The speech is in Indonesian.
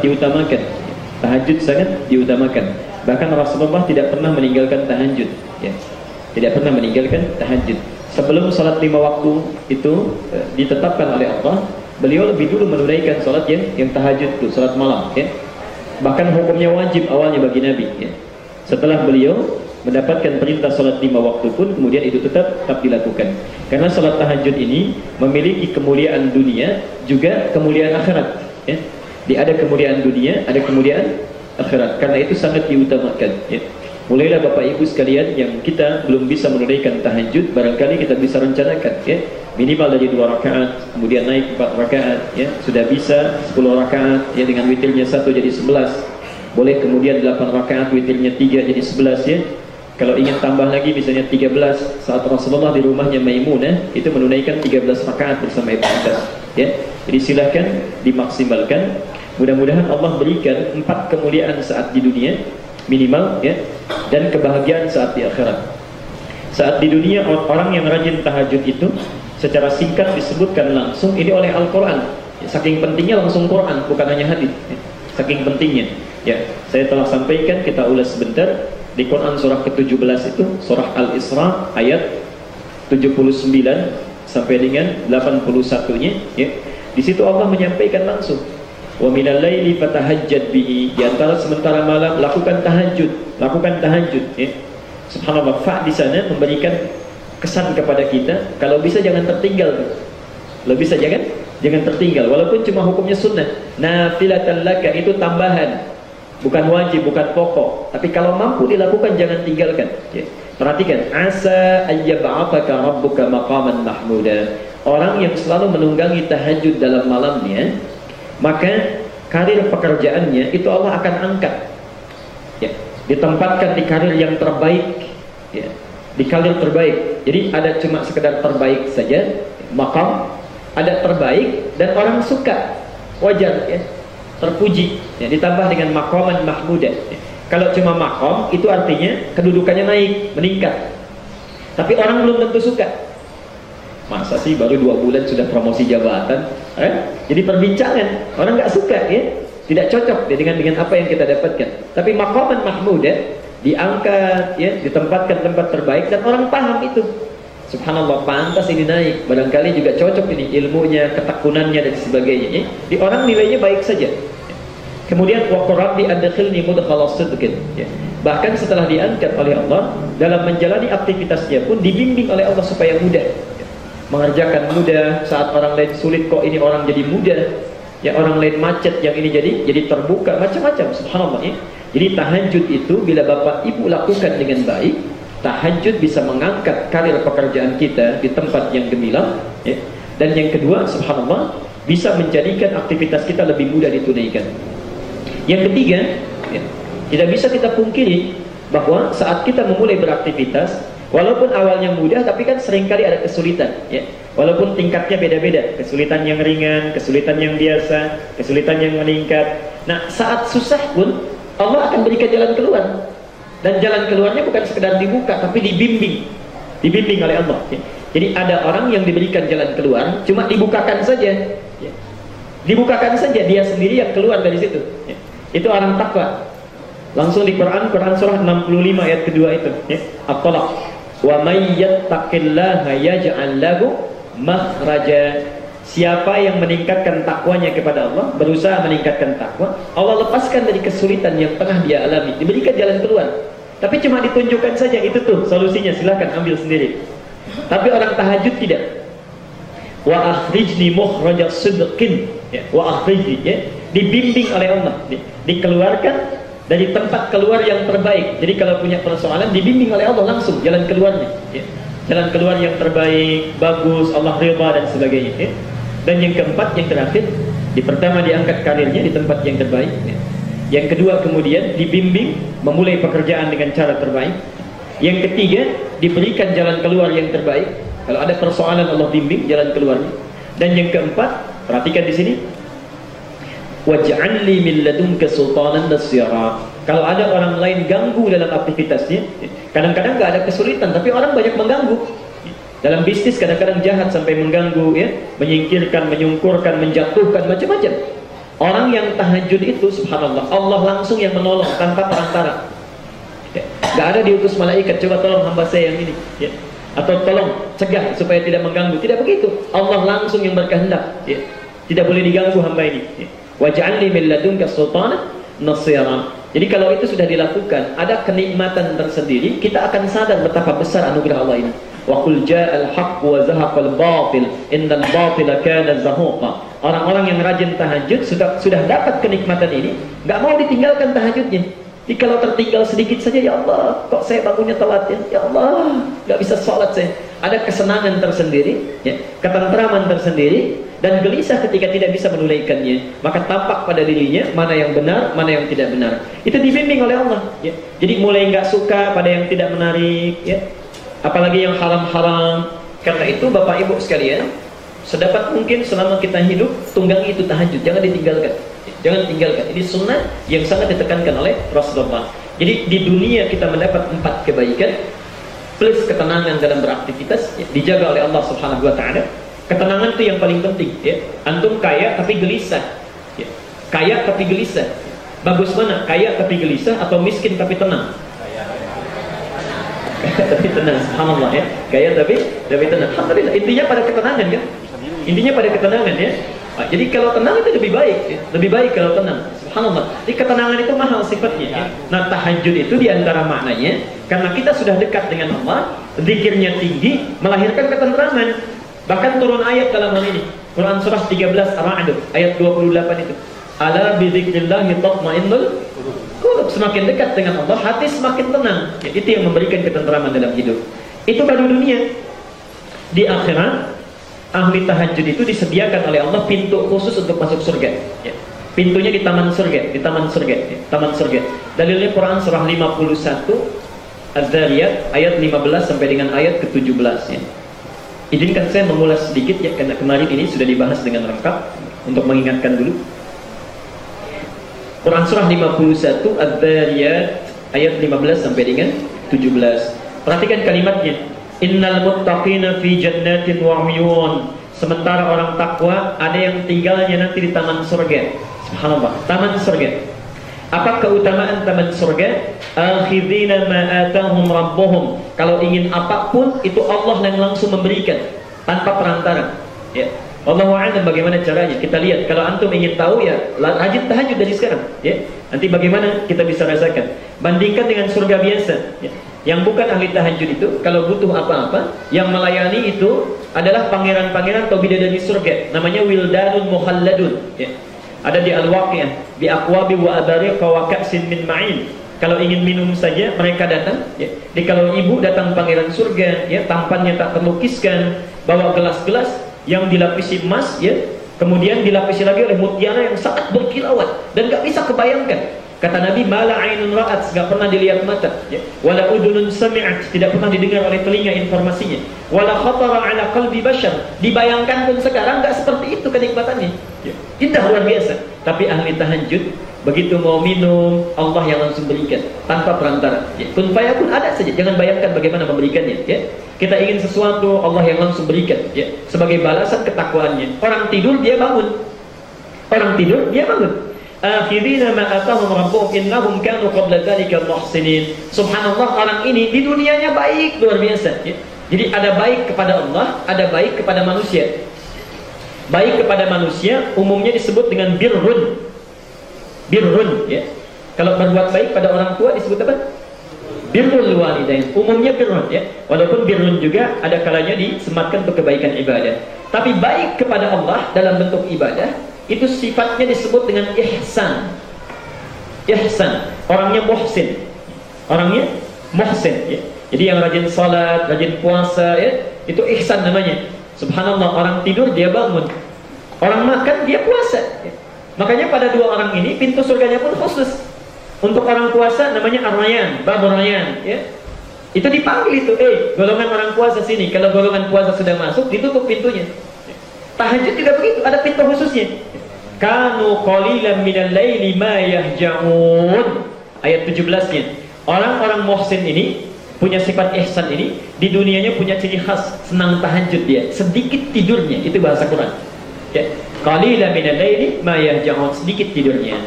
diutamakan. Tahajud sangat diutamakan. Bahkan Rasulullah tidak pernah meninggalkan tahajud, ya. Tidak pernah meninggalkan tahajud. Sebelum salat 5 waktu itu ditetapkan oleh Allah, beliau lebih dulu menunaikan salat yang tahajud itu, salat malam, ya. Bahkan hukumnya wajib awalnya bagi Nabi, ya. Setelah beliau mendapatkan perintah salat 5 waktu pun kemudian itu tetap dilakukan. Karena salat tahajud ini memiliki kemuliaan dunia juga kemuliaan akhirat, ya. Ada kemuliaan dunia, ada kemuliaan akhirat. Karena itu sangat diutamakan, ya. Mulailah Bapak Ibu sekalian yang kita belum bisa menunaikan tahajud, barangkali kita bisa rencanakan, ya. Minimal dari 2 rakaat, kemudian naik 4 rakaat, ya. Sudah bisa 10 rakaat, ya, dengan witirnya 1 jadi 11. Boleh kemudian 8 rakaat, witirnya 3 jadi 11, ya. Kalau ingin tambah lagi misalnya 13, saat Rasulullah di rumahnya Maimunah itu menunaikan 13 rakaat bersama Ibnu Abbas, ya. Jadi silakan dimaksimalkan. Mudah-mudahan Allah berikan 4 kemuliaan saat di dunia minimal, ya, dan kebahagiaan saat di akhirat. Saat di dunia orang yang rajin tahajud itu secara singkat disebutkan langsung ini oleh Al-Quran. Saking pentingnya langsung Quran, bukan hanya hadis, ya. Saking pentingnya, ya. Saya telah sampaikan, kita ulas sebentar. Di Quran surah ke-17 itu, surah Al-Isra ayat 79 sampai dengan 81-nya, ya. Di situ Allah menyampaikan langsung, wa minal laili fatahajjad bihi, di antara sementara malam lakukan tahajud, ya. Subhanallah, fa di sana memberikan kesan kepada kita kalau bisa jangan tertinggal, kalau bisa jangan tertinggal, walaupun cuma hukumnya sunnah. Nafilatan laka, itu tambahan, bukan wajib, bukan pokok, tapi kalau mampu dilakukan jangan tinggalkan, ya. Perhatikan, asa ayyab'ataka rabbuka maqaman mahmuda. Orang yang selalu menunggangi tahajud dalam malamnya, maka karir pekerjaannya itu Allah akan angkat, ya. Ditempatkan di karir yang terbaik, ya. Di karir terbaik. Jadi ada cuma sekedar terbaik saja, maqam, ada terbaik dan orang suka, wajar, ya, terpuji, ya. Ditambah dengan maqaman mahmuda, ya. Kalau cuma maqam itu artinya kedudukannya naik, meningkat, tapi orang belum tentu suka. Masa sih baru 2 bulan sudah promosi jabatan, jadi perbincangan, orang nggak suka, ya. Tidak cocok, ya, dengan apa yang kita dapatkan. Tapi maqaman mahmuda, diangkat, ya, ditempatkan tempat terbaik dan orang paham itu. Subhanallah, pantas ini naik, barangkali juga cocok ini ilmunya, ketekunannya dan sebagainya, ya. Di orang nilainya baik saja. Kemudian wa rabbi adkhilni mudkhala sidqin, ya. Bahkan setelah diangkat oleh Allah, dalam menjalani aktivitasnya pun dibimbing oleh Allah supaya mudah, ya. Mengerjakan mudah, saat orang lain sulit kok ini orang jadi mudah, ya. Orang lain macet, yang ini jadi terbuka, macam-macam, subhanallah, ya. Jadi tahajud itu bila Bapak Ibu lakukan dengan baik, tahajud bisa mengangkat karir pekerjaan kita di tempat yang gemilang, ya. Dan yang kedua, subhanallah, bisa menjadikan aktivitas kita lebih mudah ditunaikan. Yang ketiga, ya, tidak bisa kita pungkiri bahwa saat kita memulai beraktivitas, walaupun awalnya mudah, tapi kan seringkali ada kesulitan, ya. Walaupun tingkatnya beda-beda, kesulitan yang ringan, kesulitan yang biasa, kesulitan yang meningkat. Nah, saat susah pun Allah akan berikan jalan keluar. Dan jalan keluarnya bukan sekedar dibuka, tapi dibimbing oleh Allah, ya. Jadi ada orang yang diberikan jalan keluar, cuma dibukakan saja, ya. Dibukakan saja, dia sendiri yang keluar dari situ, ya. Itu orang takwa. Langsung di Quran surah 65 ayat kedua itu, ya. At-Talaq. Wa may yattaqillaha yaj'al lahu makhraja. Siapa yang meningkatkan takwanya kepada Allah, berusaha meningkatkan takwa, Allah lepaskan dari kesulitan yang pernah dia alami, diberikan jalan keluar. Tapi cuma ditunjukkan saja, itu tuh solusinya, silahkan ambil sendiri. Tapi orang tahajud tidak. Wa akhrijni mukhraja sidqin, ya. Wa akhrijni, ya. Dibimbing oleh Allah, dikeluarkan dari tempat keluar yang terbaik. Jadi kalau punya persoalan, dibimbing oleh Allah langsung jalan keluarnya, ya. Jalan keluar yang terbaik, bagus, Allah ridha dan sebagainya, ya. Dan yang keempat, yang terakhir, di pertama diangkat karirnya di tempat yang terbaik, ya. Yang kedua kemudian dibimbing memulai pekerjaan dengan cara terbaik. Yang ketiga, diberikan jalan keluar yang terbaik. Kalau ada persoalan, Allah bimbing jalan keluarnya. Dan yang keempat, perhatikan di sini, waj'alni min ladunka sultanan nasira. Kalau ada orang lain ganggu dalam aktivitasnya, kadang-kadang nggak ada kesulitan, tapi orang banyak mengganggu. Dalam bisnis kadang-kadang jahat sampai mengganggu, ya, menyingkirkan, menyungkurkan, menjatuhkan, macam-macam. Orang yang tahajud itu subhanallah, Allah langsung yang menolong tanpa perantara. Gak ada diutus malaikat, coba tolong hamba saya yang ini, ya. Atau tolong cegah supaya tidak mengganggu. Tidak begitu. Allah langsung yang berkehendak, ya. Tidak boleh diganggu hamba ini, ya. Waj'alni min ladunka sultanan nasira. Jadi kalau itu sudah dilakukan, ada kenikmatan tersendiri, kita akan sadar betapa besar anugerah Allah ini. Wa qul ja'al haqq wa zahaqal batil innal batila kana zahuqa. Orang-orang yang rajin tahajud sudah dapat kenikmatan ini, nggak mau ditinggalkan tahajudnya. Jadi kalau tertinggal sedikit saja, ya Allah, kok saya bangunnya telat ya? Ya Allah, nggak bisa sholat saya. Ada kesenangan tersendiri, ya, ketentraman tersendiri, dan gelisah ketika tidak bisa menunaikannya. Maka tampak pada dirinya mana yang benar, mana yang tidak benar. Itu dibimbing oleh Allah. Ya. Jadi mulai nggak suka pada yang tidak menarik, ya. Apalagi yang haram-haram. Karena itu Bapak Ibu sekalian, sedapat mungkin selama kita hidup, tunggangi itu tahajud, jangan ditinggalkan. Jangan tinggalkan. Ini sunnah yang sangat ditekankan oleh Rasulullah. Jadi di dunia kita mendapat 4 kebaikan plus ketenangan dalam beraktivitas, ya, dijaga oleh Allah Subhanahu wa taala. Ketenangan itu yang paling penting, ya. Antum kaya tapi gelisah. Ya. Kaya tapi gelisah. Bagus mana? Kaya tapi gelisah atau miskin tapi tenang? Kaya tapi tenang, subhanallah, ya. Kaya tapi tenang. Alhamdulillah, intinya pada ketenangan kan? Intinya pada ketenangan, ya. Nah, jadi kalau tenang itu lebih baik, ya. Lebih baik kalau tenang. Subhanallah. Jadi ketenangan itu mahal sifatnya, ya. Nah, tahajud itu diantara maknanya karena kita sudah dekat dengan Allah, zikirnya tinggi, melahirkan ketentraman. Bahkan turun ayat dalam hal ini. Quran surah 13 Ar-Ra'd ayat 28 itu. Ala bi dzikrillahi tatma'innul qulub. Semakin dekat dengan Allah, hati semakin tenang. Ya, itu yang memberikan ketentraman dalam hidup. Itu baru dunia. Di akhirat, ahli tahajud itu disediakan oleh Allah pintu khusus untuk masuk surga, ya. Pintunya di taman surga, di taman surga, ya. Taman surga. Dalilnya Quran surah 51 Az-Zariyat ayat 15 sampai dengan ayat ke-17, ya. Izinkan saya mengulas sedikit, ya, karena kemarin ini sudah dibahas dengan lengkap untuk mengingatkan dulu. Quran surah 51 Az-Zariyat ayat 15 sampai dengan 17. Perhatikan kalimatnya. Innal muttaqina fi jannatin wa 'uyun. Sementara orang takwa ada yang tinggalnya nanti di taman surga. Subhanallah, taman surga. Apa keutamaan taman surga? Akhidina ma atahum rabbuhum. Kalau ingin apapun itu Allah yang langsung memberikan tanpa perantara. Ya. Wallahu a'lam bagaimana caranya. Kita lihat, kalau antum ingin tahu, ya rajin tahajud dari sekarang, ya. Nanti bagaimana kita bisa rasakan. Bandingkan dengan surga biasa, ya. Yang bukan ahli tahajud itu kalau butuh apa-apa, yang melayani itu adalah pangeran-pangeran atau bidadari surga. Namanya wildanun mukhalladun, ya. Ada di Al-Waqi'ah, bi aqwabi wa abariq wa ka'sin min ma'in. Kalau ingin minum saja mereka datang, ya. Jadi kalau ibu datang pangeran surga, ya, tampannya tak terlukiskan, bawa gelas-gelas yang dilapisi emas, ya, kemudian dilapisi lagi oleh mutiara yang sangat berkilauan dan gak bisa kebayangkan. Kata Nabi, mala ainun ra'at, gak pernah dilihat mata, ya. Wala udunun sami'at, tidak pernah didengar oleh telinga informasinya. Wala khatara ala qalbi bashar, dibayangkan pun sekarang gak seperti itu kenikmatannya, ya. Indah luar biasa. Tapi ahli tahajud begitu mau minum, Allah yang langsung berikan tanpa perantara, ya. Kun fayakun ada saja, jangan bayangkan bagaimana memberikannya, ya. Kita ingin sesuatu, Allah yang langsung berikan, ya, sebagai balasan ketakwaannya. Orang tidur dia bangun, orang tidur dia bangun. Akhirina ma atahum rabbuhum innahum kanu qabla dzalika muhsinin. Subhanallah, orang ini di dunianya baik luar biasa, ya. Jadi ada baik kepada Allah, ada baik kepada manusia. Baik kepada manusia umumnya disebut dengan birrun. Birrun, ya. Kalau berbuat baik pada orang tua disebut apa? Birrul walidain. Umumnya birrun, ya. Walaupun birrun juga ada kalanya disematkan untuk kebaikan ibadah. Tapi baik kepada Allah dalam bentuk ibadah itu sifatnya disebut dengan ihsan. Ihsan, orangnya muhsin. Orangnya muhsin, ya. Jadi yang rajin salat, rajin puasa, ya, itu ihsan namanya. Subhanallah, orang tidur dia bangun, orang makan dia puasa, ya. Makanya pada dua orang ini pintu surganya pun khusus. Untuk orang puasa namanya Ar-Rayyan, Babur Rayyan, ya. Itu dipanggil itu, golongan orang puasa sini. Kalau golongan puasa sudah masuk, ditutup pintunya. Tahajud juga begitu, ada pintu khususnya. Kanu qalilan minal laili ma yahja'un. Ayat 17-nya. Orang-orang muhsin ini punya sifat ihsan ini, di dunianya punya ciri khas, senang tahajud dia, sedikit tidurnya, itu bahasa Quran. Ya. Qalilan minal laili ma yahja'un, sedikit tidurnya.